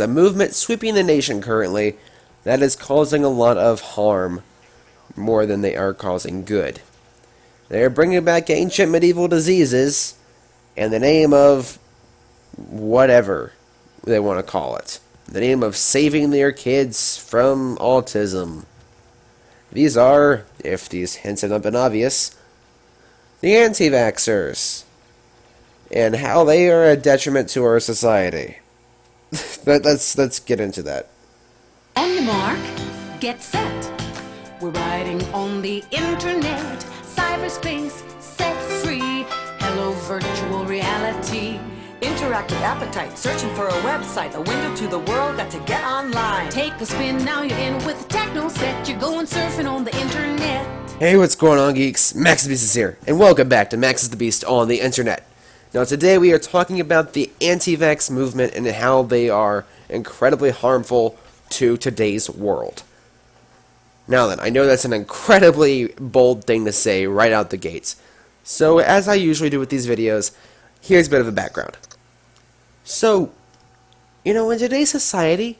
the movement sweeping the nation currently that is causing a lot of harm more than they are causing good. They are bringing back ancient medieval diseases in the name of whatever they want to call it. In the name of saving their kids from autism. These are, if these hints have not been obvious, the anti-vaxxers, and how they are a detriment to our society. Let's get into that. On your mark, get set. We're riding on the internet, cyberspace, set free. Hello, virtual reality. Interactive appetite, searching for a website, a window to the world, got to get online. Take a spin, now you're in with the techno set. You're going surfing on the internet. Hey, what's going on, geeks? Maxusthebeast is here, and welcome back to Maxusthebeast on the internet. Now, today we are talking about the anti-vax movement and how they are incredibly harmful to today's world. Now then, I know that's an incredibly bold thing to say right out the gates. So, as I usually do with these videos, here's a bit of a background. So, in today's society,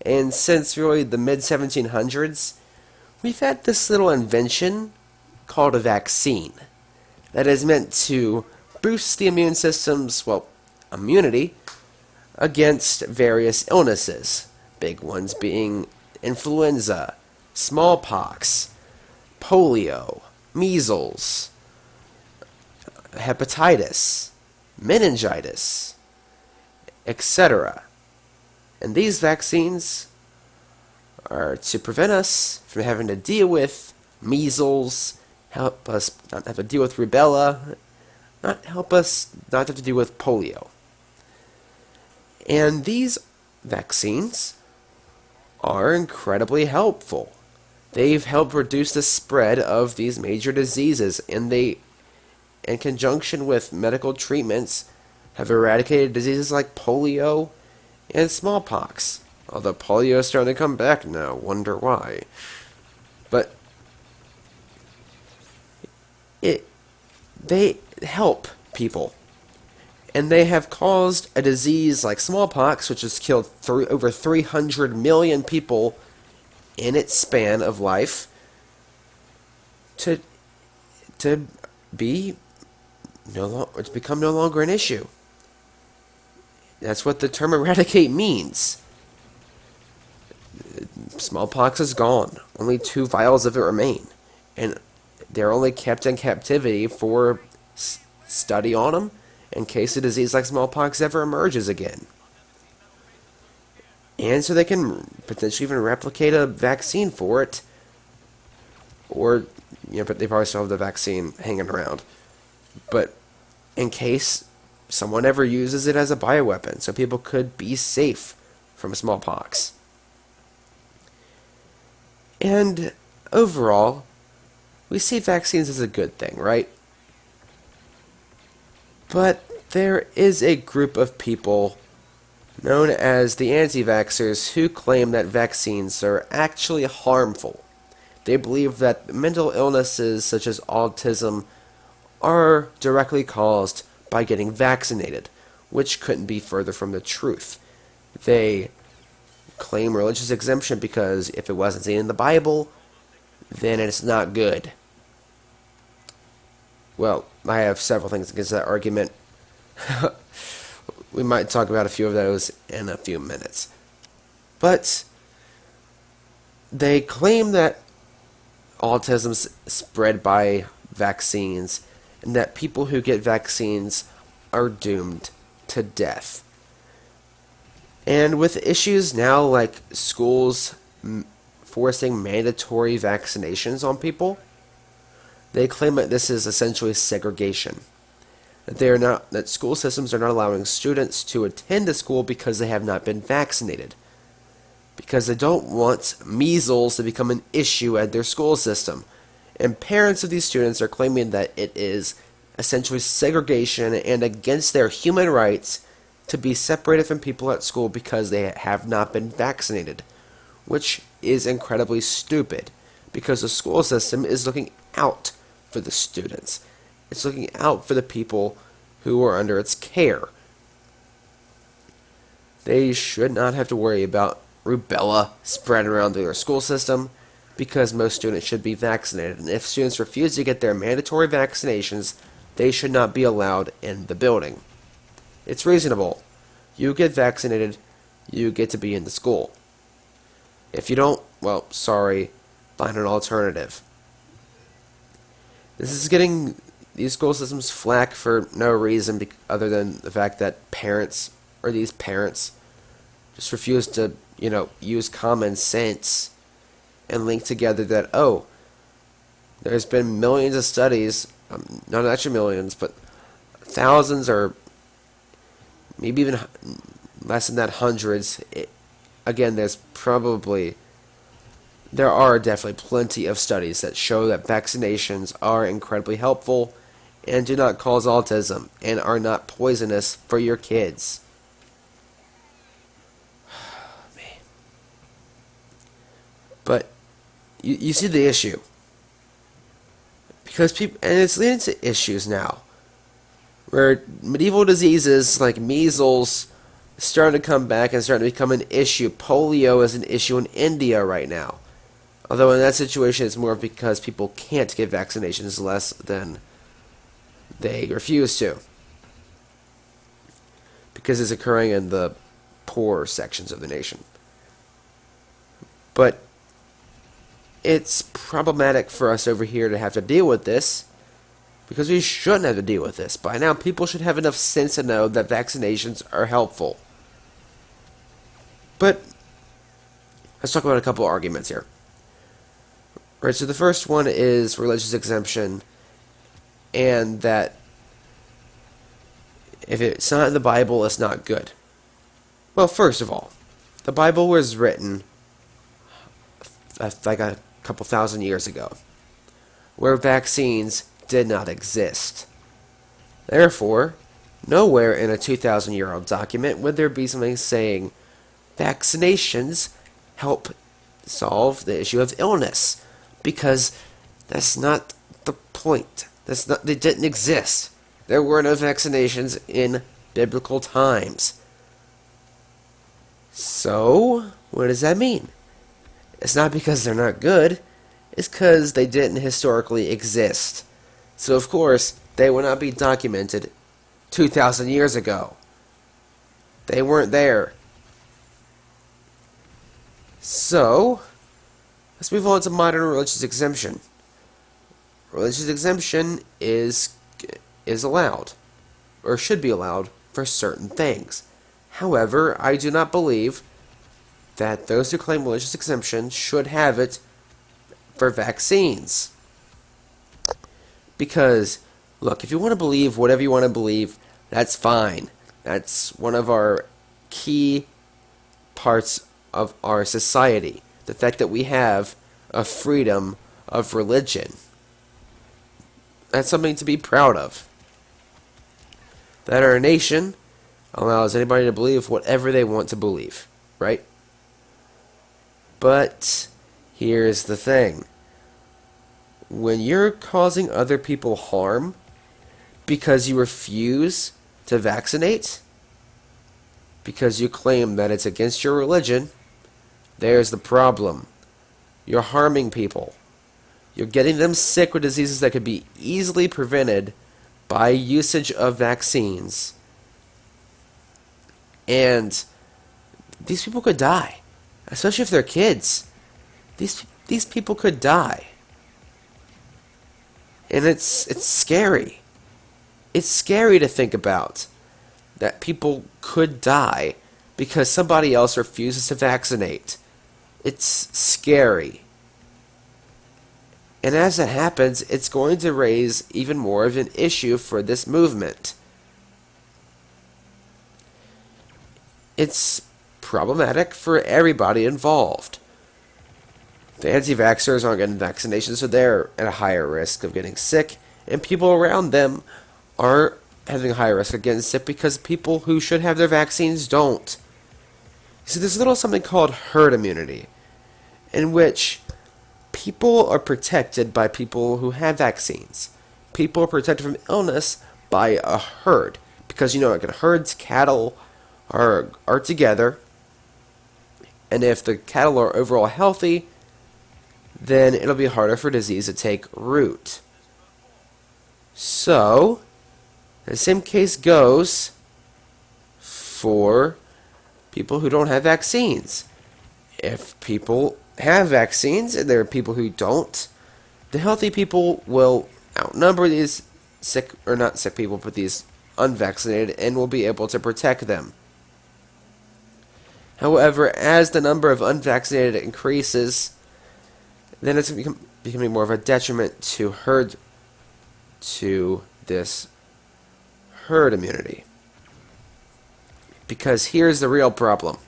and since really the mid-1700s, we've had this little invention called a vaccine that is meant to boost the immune system's, immunity against various illnesses. Big ones being influenza, smallpox, polio, measles, hepatitis, meningitis, etc. And these vaccines are to prevent us from having to deal with measles, help us not have to deal with rubella, help us not have to deal with polio. And these vaccines are incredibly helpful. They've helped reduce the spread of these major diseases, and they, in conjunction with medical treatments, have eradicated diseases like polio and smallpox. Although polio is starting to come back now, wonder why. But they help people. And they have caused a disease like smallpox, which has killed over 300 million people in its span of life, to become no longer an issue. That's what the term eradicate means. Smallpox is gone. Only 2 vials of it remain. And they're only kept in captivity for study on them in case a disease like smallpox ever emerges again. And so they can potentially even replicate a vaccine for it. Or, but they probably still have the vaccine hanging around. But in case someone ever uses it as a bioweapon, so people could be safe from smallpox. And overall, we see vaccines as a good thing, right? But there is a group of people known as the anti-vaxxers who claim that vaccines are actually harmful. They believe that mental illnesses such as autism are directly caused by getting vaccinated, which couldn't be further from the truth. They claim religious exemption because if it wasn't seen in the Bible, then it's not good. Well, I have several things against that argument. We might talk about a few of those in a few minutes. But they claim that autism's spread by vaccines, and that people who get vaccines are doomed to death. And with issues now like schools forcing mandatory vaccinations on people, they claim that this is essentially segregation. That school systems are not allowing students to attend a school because they have not been vaccinated. Because they don't want measles to become an issue at their school system. And parents of these students are claiming that it is essentially segregation and against their human rights to be separated from people at school because they have not been vaccinated, which is incredibly stupid because the school system is looking out for the students. It's looking out for the people who are under its care. they should not have to worry about rubella spreading around their school system because most students should be vaccinated. And if students refuse to get their mandatory vaccinations, they should not be allowed in the building. It's reasonable. You get vaccinated, you get to be in the school. If you don't, well, sorry, find an alternative. This is getting these school systems flack for no reason other than the fact that these parents just refuse to, use common sense and link together that, there's been millions of studies, not actually millions, but thousands or maybe even less than that, hundreds. Again, there are definitely plenty of studies that show that vaccinations are incredibly helpful and do not cause autism and are not poisonous for your kids. Man. But you see the issue. Because people, and it's leading to issues now, where medieval diseases like measles starting to come back and starting to become an issue. Polio is an issue in India right now. Although in that situation it's more because people can't get vaccinations less than they refuse to. Because it's occurring in the poorer sections of the nation. But it's problematic for us over here to have to deal with this, because we shouldn't have to deal with this. By now, people should have enough sense to know that vaccinations are helpful. But let's talk about a couple arguments here. Right, so the first one is religious exemption, and that if it's not in the Bible, it's not good. Well, first of all, the Bible was written like a couple thousand years ago, where vaccines did not exist. Therefore, nowhere in a 2,000-year-old document would there be something saying vaccinations help solve the issue of illness, because that's not the point. They didn't exist. There were no vaccinations in biblical times. So, what does that mean? It's not because they're not good, it's because they didn't historically exist. So of course, they will not be documented 2,000 years ago. They weren't there. So, let's move on to modern religious exemption. Religious exemption is allowed, or should be allowed, for certain things. However, I do not believe that those who claim religious exemption should have it for vaccines. Because, look, if you want to believe whatever you want to believe, that's fine. That's one of our key parts of our society. The fact that we have a freedom of religion. That's something to be proud of. That our nation allows anybody to believe whatever they want to believe, right? But here's the thing. When you're causing other people harm because you refuse to vaccinate, because you claim that it's against your religion, there's the problem. You're harming people. You're getting them sick with diseases that could be easily prevented by usage of vaccines. And these people could die. Especially if they're kids. These people could die. And it's scary. It's scary to think about that people could die because somebody else refuses to vaccinate. It's scary. And as it happens, it's going to raise even more of an issue for this movement. It's problematic for everybody involved. The anti-vaxxers aren't getting vaccinations, so they're at a higher risk of getting sick, and people around them are having a higher risk of getting sick because people who should have their vaccines don't. See, there's a little something called herd immunity, in which people are protected by people who have vaccines. People are protected from illness by a herd, because, like in herds, cattle, are together, and if the cattle are overall healthy, then it'll be harder for disease to take root. So, the same case goes for people who don't have vaccines. If people have vaccines and there are people who don't, the healthy people will outnumber these sick, or not sick people, but these unvaccinated, and will be able to protect them. However, as the number of unvaccinated increases, then it's becoming more of a detriment to this herd immunity. Because here's the real problem.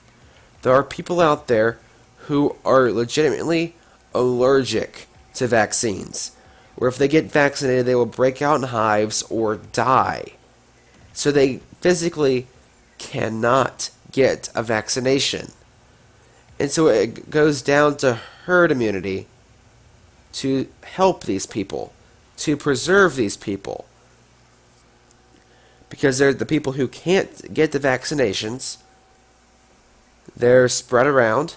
There are people out there who are legitimately allergic to vaccines, where if they get vaccinated, they will break out in hives or die. So they physically cannot get a vaccination. And so it goes down to herd immunity to help these people, to preserve these people. Because they're the people who can't get the vaccinations, they're spread around,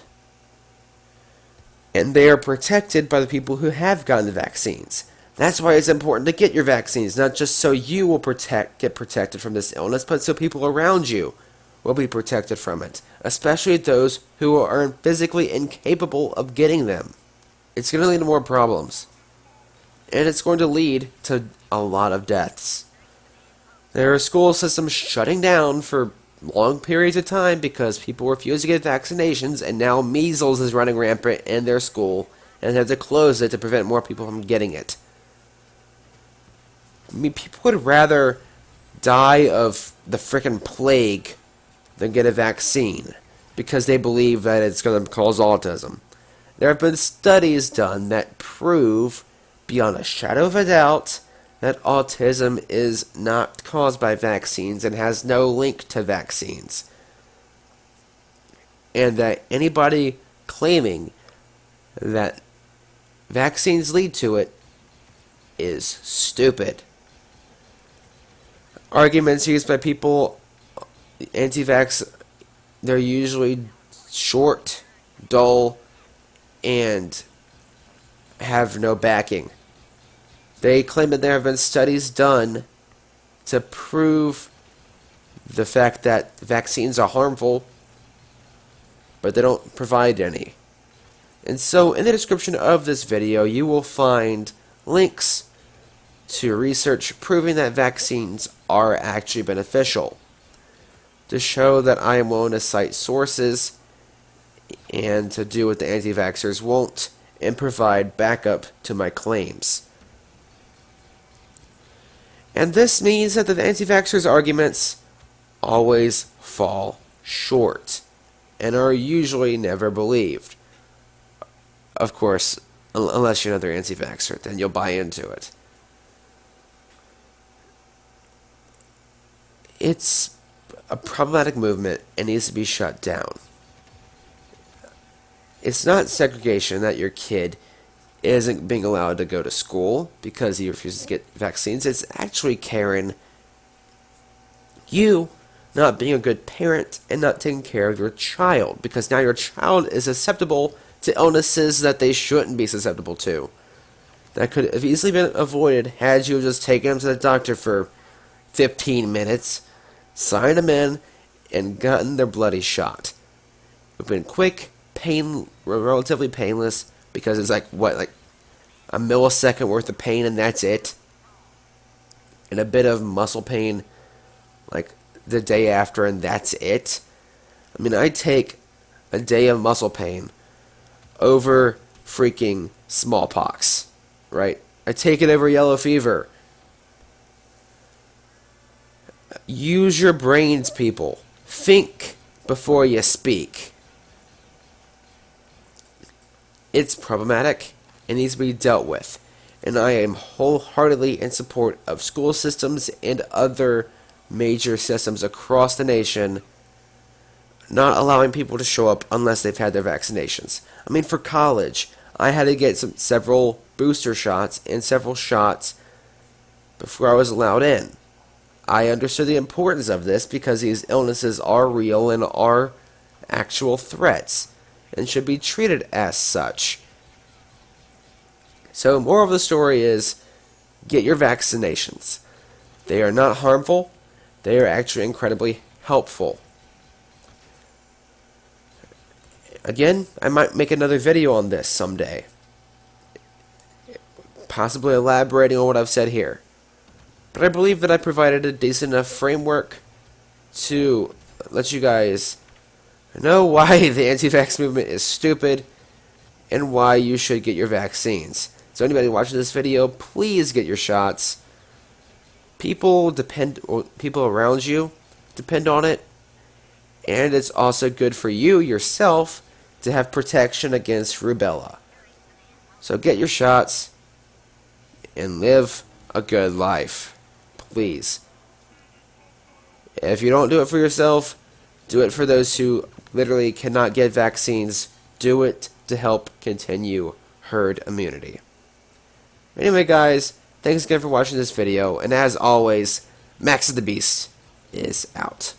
and they are protected by the people who have gotten the vaccines. That's why it's important to get your vaccines, not just so you will get protected from this illness, but so people around you will be protected from it, especially those who are physically incapable of getting them. It's going to lead to more problems, and it's going to lead to a lot of deaths. There are school systems shutting down for long periods of time because people refuse to get vaccinations, and now measles is running rampant in their school, and they have to close it to prevent more people from getting it. I mean, people would rather die of the frickin' plague than get a vaccine because they believe that it's going to cause autism. There have been studies done that prove, beyond a shadow of a doubt, that autism is not caused by vaccines and has no link to vaccines. And that anybody claiming that vaccines lead to it is stupid. Arguments used by people anti-vax, they're usually short, dull, and have no backing. They claim that there have been studies done to prove the fact that vaccines are harmful, but they don't provide any. And so in the description of this video, you will find links to research proving that vaccines are actually beneficial, to show that I am willing to cite sources and to do what the anti-vaxxers won't and provide backup to my claims. And this means that the anti-vaxxers' arguments always fall short and are usually never believed. Of course, unless you're another anti-vaxxer, then you'll buy into it. It's a problematic movement and needs to be shut down. It's not segregation that your kid isn't being allowed to go to school because he refuses to get vaccines. It's actually, Karen, you not being a good parent and not taking care of your child, because now your child is susceptible to illnesses that they shouldn't be susceptible to. That could have easily been avoided had you just taken them to the doctor for 15 minutes, signed them in, and gotten their bloody shot. It would have been quick, relatively painless, because it's like a millisecond worth of pain and that's it. And a bit of muscle pain like the day after and that's it. I mean, I take a day of muscle pain over freaking smallpox, right? I take it over yellow fever. Use your brains, people. Think before you speak. It's problematic and needs to be dealt with. And I am wholeheartedly in support of school systems and other major systems across the nation not allowing people to show up unless they've had their vaccinations. I mean, for college, I had to get several booster shots and several shots before I was allowed in. I understood the importance of this because these illnesses are real and are actual threats and should be treated as such. So, moral of the story is, get your vaccinations. They are not harmful. They are actually incredibly helpful. Again, I might make another video on this someday, possibly elaborating on what I've said here. But I believe that I provided a decent enough framework to let you guys know why the anti-vax movement is stupid and why you should get your vaccines. So anybody watching this video, please get your shots. People around you depend on it, and it's also good for you yourself to have protection against rubella. So get your shots and live a good life, please. If you don't do it for yourself, do it for those who literally cannot get vaccines. Do it to help continue herd immunity. Anyway, guys, thanks again for watching this video, and as always, Maxusthebeast is out.